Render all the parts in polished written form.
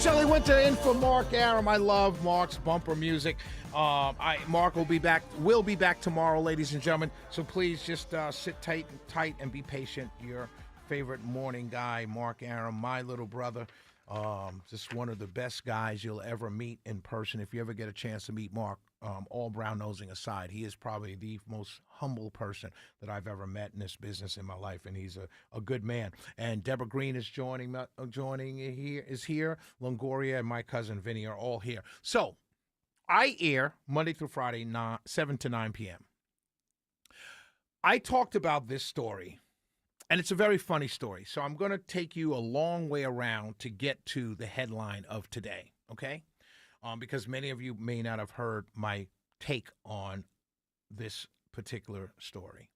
Shelley Winter in for Mark Aram. I love Mark's bumper music. Mark will be back tomorrow, ladies and gentlemen. So please just sit tight and be patient. Your favorite morning guy, Mark Aram, my little brother. Just one of the best guys you'll ever meet in person. If you ever get a chance to meet Mark, all brown nosing aside, he is probably the most humble person that I've ever met in this business in my life, and he's a good man. And Deborah Green is joining here. Longoria and my cousin Vinny are all here. So I air Monday through Friday, 7 to 9 p.m. I talked about this story, and it's a very funny story. So I'm going to take you a long way around to get to the headline of today, okay? Because many of you may not have heard my take on this particular story.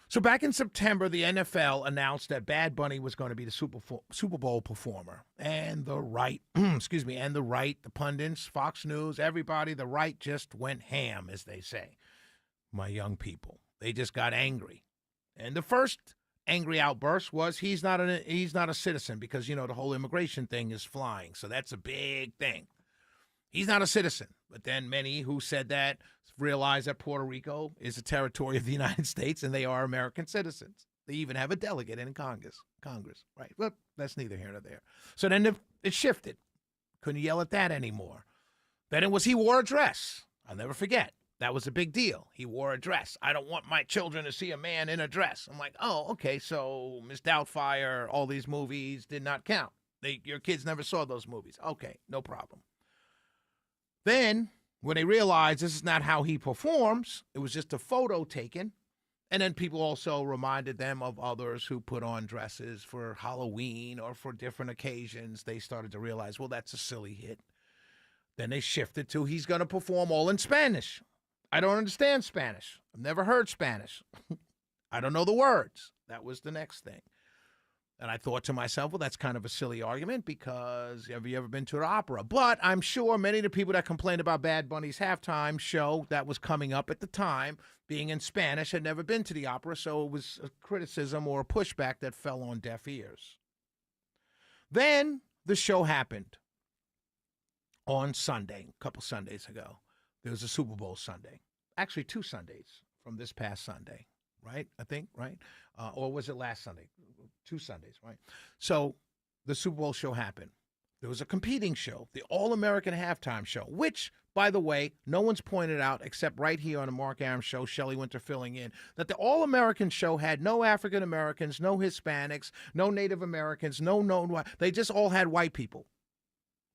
So back in September, the NFL announced that Bad Bunny was going to be the Super Bowl performer. And the right, the pundits, Fox News, everybody, the right just went ham, as they say. My young people, they just got angry. And the first angry outburst was he's not a citizen because, the whole immigration thing is flying. So that's a big thing. He's not a citizen. But then many who said that realized that Puerto Rico is a territory of the United States and they are American citizens. They even have a delegate in Congress, right? But that's neither here nor there. So then it shifted. Couldn't yell at that anymore. Then it was he wore a dress. I'll never forget. That was a big deal. He wore a dress. I don't want my children to see a man in a dress. I'm like, oh, okay, so Miss Doubtfire, all these movies did not count. Your kids never saw those movies. Okay, no problem. Then, when they realized this is not how he performs, it was just a photo taken. And then people also reminded them of others who put on dresses for Halloween or for different occasions. They started to realize, well, that's a silly hit. Then they shifted to he's going to perform all in Spanish. I don't understand Spanish. I've never heard Spanish. I don't know the words. That was the next thing. And I thought to myself, well, that's kind of a silly argument because have you ever been to an opera? But I'm sure many of the people that complained about Bad Bunny's halftime show that was coming up at the time, being in Spanish, had never been to the opera, so it was a criticism or a pushback that fell on deaf ears. Then the show happened on Sunday, a couple Sundays ago. There was a Super Bowl Sunday. Actually, 2 Sundays from this past Sunday, right? I think, right? Or was it last Sunday? 2 Sundays, right? So the Super Bowl show happened. There was a competing show, the All-American Halftime Show, which, by the way, no one's pointed out except right here on the Mark Aram Show, Shelley Winter filling in, that the All-American Show had no African Americans, no Hispanics, no Native Americans, they just all had white people.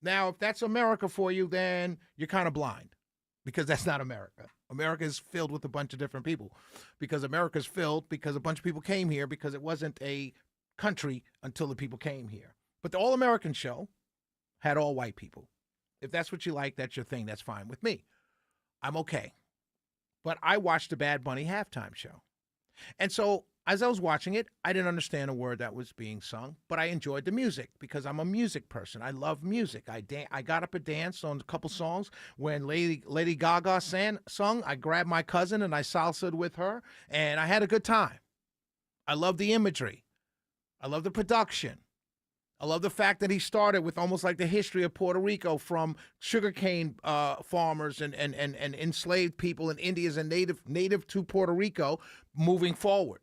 Now, if that's America for you, then you're kind of blind because that's not America. America is filled with a bunch of different people because America's filled because a bunch of people came here because it wasn't a country until the people came here. But the All-American Show had all white people. If that's what you like, that's your thing. That's fine with me. I'm okay. But I watched the Bad Bunny halftime show. And so as I was watching it, I didn't understand a word that was being sung, but I enjoyed the music because I'm a music person. I love music. I got up and danced on a couple songs. When Lady Gaga sung, I grabbed my cousin and I salsa'd with her, and I had a good time. I love the imagery. I love the production. I love the fact that he started with almost like the history of Puerto Rico from sugarcane farmers and enslaved people and Indians and native to Puerto Rico moving forward.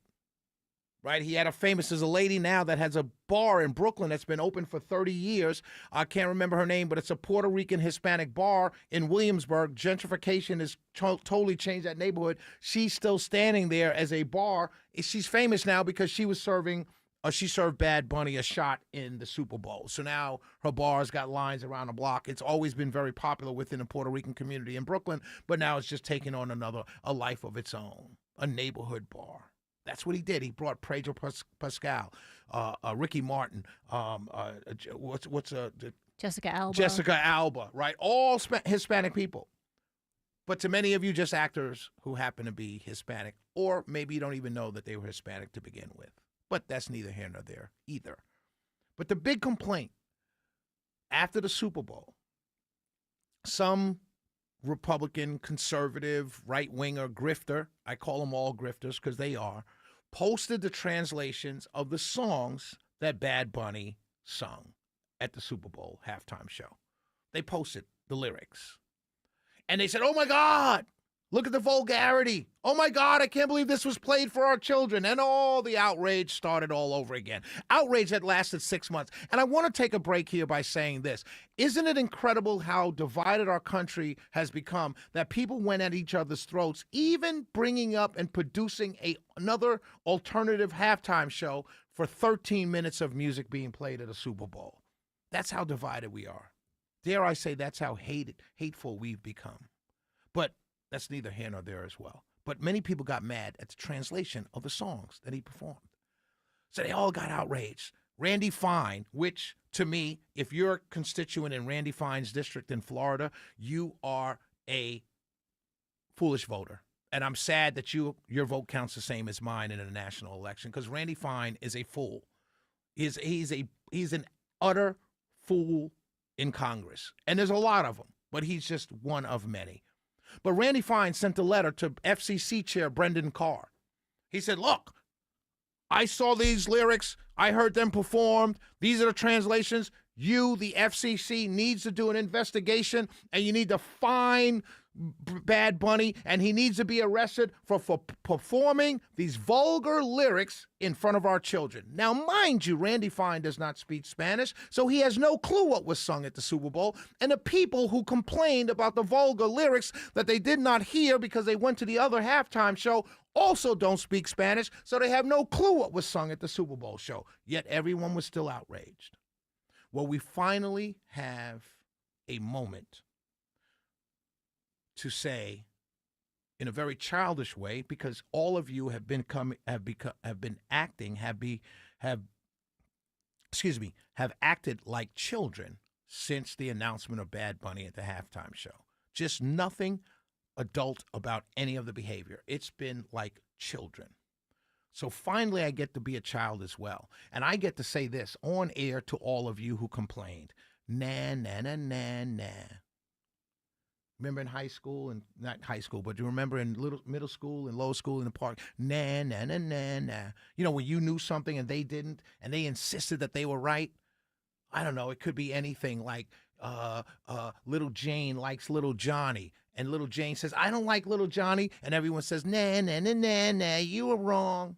Right? He had there's a lady now that has a bar in Brooklyn that's been open for 30 years. I can't remember her name, but it's a Puerto Rican Hispanic bar in Williamsburg. Gentrification has totally changed that neighborhood. She's still standing there as a bar. She's famous now because she served Bad Bunny a shot in the Super Bowl. So now her bar's got lines around the block. It's always been very popular within the Puerto Rican community in Brooklyn, but now it's just taking on a life of its own, a neighborhood bar. That's what he did. He brought Pedro Pascal, Ricky Martin, Jessica Alba. Jessica Alba, right? All Hispanic people. But to many of you, just actors who happen to be Hispanic, or maybe you don't even know that they were Hispanic to begin with. But that's neither here nor there either. But the big complaint after the Super Bowl, some Republican, conservative, right-winger, grifter, I call them all grifters because they are, posted the translations of the songs that Bad Bunny sung. at the Super Bowl halftime show. They posted the lyrics. And they said, oh, my God, look at the vulgarity. Oh, my God, I can't believe this was played for our children. And all the outrage started all over again. Outrage that lasted 6 months. And I want to take a break here by saying this. Isn't it incredible how divided our country has become, that people went at each other's throats, even bringing up and producing another alternative halftime show for 13 minutes of music being played at a Super Bowl? That's how divided we are. Dare I say that's how hateful we've become. But that's neither here nor there as well. But many people got mad at the translation of the songs that he performed. So they all got outraged. Randy Fine, which to me, if you're a constituent in Randy Fine's district in Florida, you are a foolish voter. And I'm sad that your vote counts the same as mine in a national election, because Randy Fine is a fool. He's an utter fool in Congress. And there's a lot of them, but he's just one of many. But Randy Fine sent a letter to FCC Chair Brendan Carr. He said, look, I saw these lyrics. I heard them performed. These are the translations. You, the FCC, needs to do an investigation, and you need to fine Bad Bunny, and he needs to be arrested for performing these vulgar lyrics in front of our children. Now, mind you, Randy Fine does not speak Spanish, so he has no clue what was sung at the Super Bowl. And the people who complained about the vulgar lyrics that they did not hear because they went to the other halftime show also don't speak Spanish, so they have no clue what was sung at the Super Bowl show. Yet everyone was still outraged. Well, we finally have a moment to say, in a very childish way, because all of you have acted like children since the announcement of Bad Bunny at the halftime show. Just nothing adult about any of the behavior. It's been like children. So finally, I get to be a child as well, and I get to say this on air to all of you who complained. Nah, nah, nah, nah, nah. Remember in high school, and not high school, but you remember in middle school and low school in the park, nah, nah, nah, nah, nah. You know, when you knew something and they didn't, and they insisted that they were right. I don't know, it could be anything like little Jane likes little Johnny, and little Jane says, I don't like little Johnny, and everyone says, nah, nah, nah, nah, nah, you were wrong.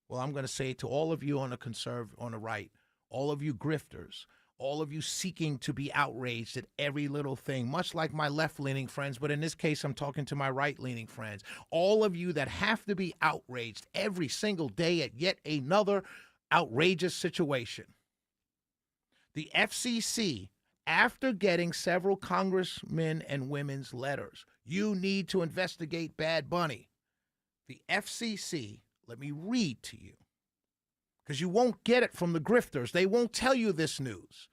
Well, I'm going to say to all of you on the right, all of you grifters, all of you seeking to be outraged at every little thing, much like my left-leaning friends, but in this case, I'm talking to my right-leaning friends. All of you that have to be outraged every single day at yet another outrageous situation. The FCC, after getting several congressmen and women's letters, you need to investigate Bad Bunny. The FCC, let me read to you, because you won't get it from the grifters. They won't tell you this news.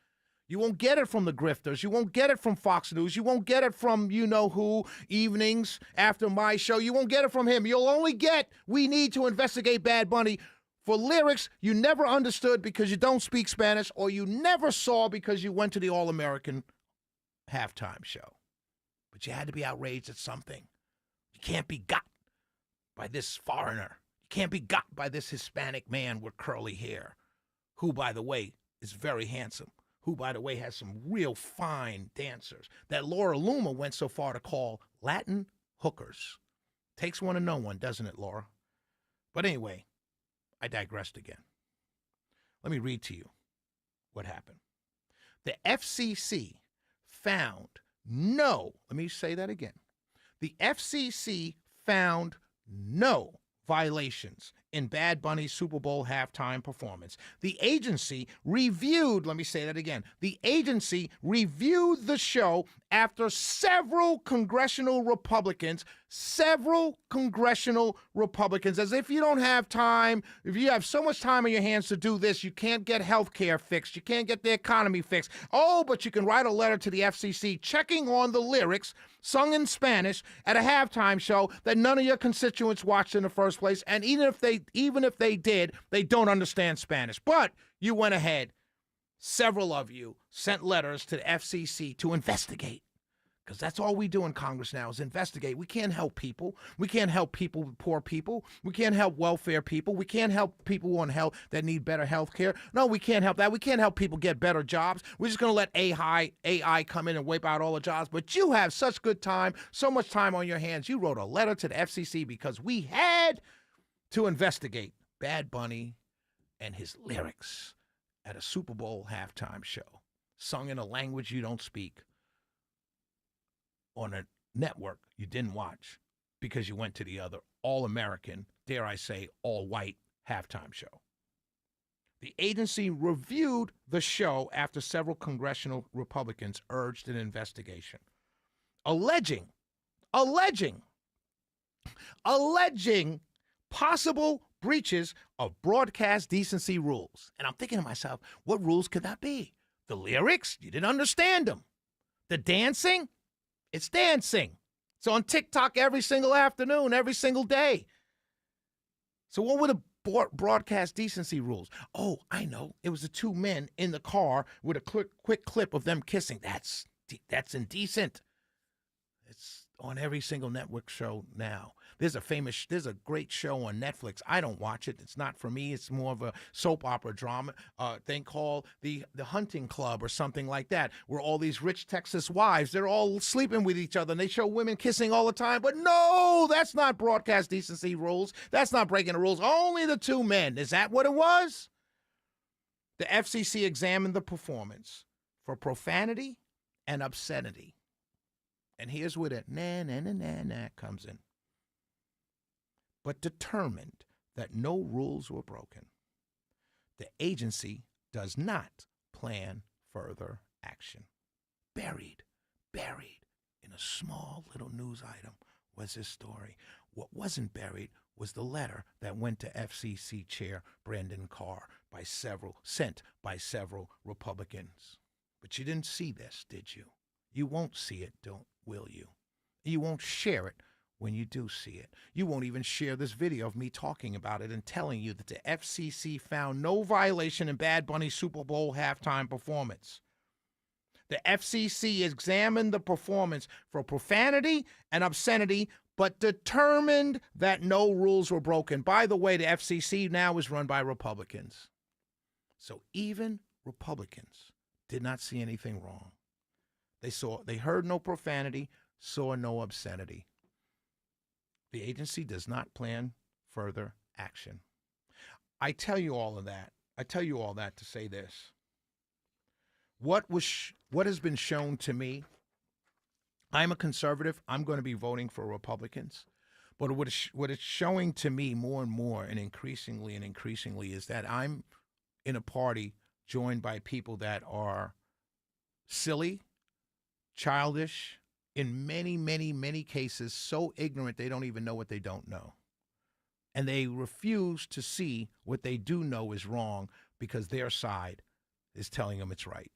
You won't get it from the grifters. You won't get it from Fox News. You won't get it from you-know-who evenings after my show. You won't get it from him. You'll only get, we need to investigate Bad Bunny for lyrics you never understood because you don't speak Spanish, or you never saw because you went to the All-American halftime show. But you had to be outraged at something. You can't be got by this foreigner. Can't be got by this Hispanic man with curly hair, who, by the way, is very handsome, who, by the way, has some real fine dancers that Laura Luma went so far to call Latin hookers. Takes one to know one, doesn't it, Laura? But anyway, I digressed again. Let me read to you what happened. The FCC found let me say that again. The FCC found no violations in Bad Bunny's Super Bowl halftime performance. The agency reviewed, let me say that again, the agency reviewed the show after several congressional Republicans, as if you don't have time, if you have so much time on your hands to do this, you can't get health care fixed, you can't get the economy fixed. Oh, but you can write a letter to the FCC checking on the lyrics sung in Spanish at a halftime show that none of your constituents watched in the first place, and even if they did, they don't understand Spanish. But you went ahead. Several of you sent letters to the FCC to investigate. Because that's all we do in Congress now is investigate. We can't help people. We can't help people, poor people. We can't help welfare people. We can't help people on health that need better health care. No, we can't help that. We can't help people get better jobs. We're just going to let AI come in and wipe out all the jobs. But you have such good time, so much time on your hands. You wrote a letter to the FCC because we had to investigate Bad Bunny and his lyrics at a Super Bowl halftime show, sung in a language you don't speak, on a network you didn't watch because you went to the other all-American, dare I say, all-white halftime show. The agency reviewed the show after several congressional Republicans urged an investigation, alleging possible breaches of broadcast decency rules. And I'm thinking to myself, what rules could that be? The lyrics? You didn't understand them. The dancing? It's dancing. It's on TikTok every single afternoon, every single day. So what were the broadcast decency rules? Oh, I know. It was the two men in the car with a quick clip of them kissing. That's indecent. It's on every single network show now. There's a great show on Netflix. I don't watch it. It's not for me. It's more of a soap opera drama thing called the Hunting Club or something like that, where all these rich Texas wives, they're all sleeping with each other, and they show women kissing all the time. But no, that's not broadcast decency rules. That's not breaking the rules. Only the two men. Is that what it was? The FCC examined the performance for profanity and obscenity. And here's where the na comes in. But determined that no rules were broken. The agency does not plan further action. Buried in a small little news item was this story. What wasn't buried was the letter that went to FCC Chair Brandon Carr sent by several Republicans. But you didn't see this, did you? You won't see it, will you? You won't share it when you do see it. You won't even share this video of me talking about it and telling you that the FCC found no violation in Bad Bunny's Super Bowl halftime performance. The FCC examined the performance for profanity and obscenity, but determined that no rules were broken. By the way, the FCC now is run by Republicans. So even Republicans did not see anything wrong. They heard no profanity, saw no obscenity. The agency does not plan further action. I tell you all of that. I tell you all that to say this. What has been shown to me, I'm a conservative. I'm going to be voting for Republicans. But what it's showing to me more and more and increasingly is that I'm in a party joined by people that are silly, childish, in many, many, many cases, so ignorant they don't even know what they don't know. And they refuse to see what they do know is wrong because their side is telling them it's right.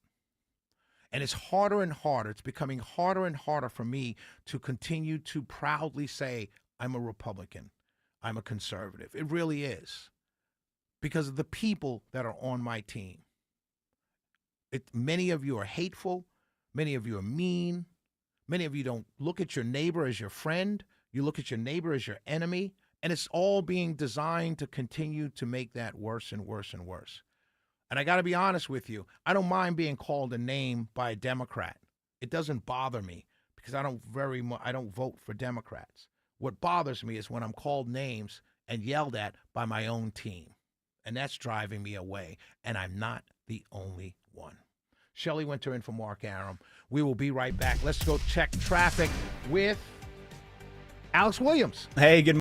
And it's harder and harder. It's becoming harder and harder for me to continue to proudly say, I'm a Republican. I'm a conservative. It really is. Because of the people that are on my team. Many of you are hateful. Many of you are mean. Many of you don't look at your neighbor as your friend. You look at your neighbor as your enemy. And it's all being designed to continue to make that worse and worse and worse. And I got to be honest with you. I don't mind being called a name by a Democrat. It doesn't bother me because I don't vote for Democrats. What bothers me is when I'm called names and yelled at by my own team. And that's driving me away. And I'm not the only one. Shelley Winter in for Mark Arum. We will be right back. Let's go check traffic with Alex Williams. Hey, good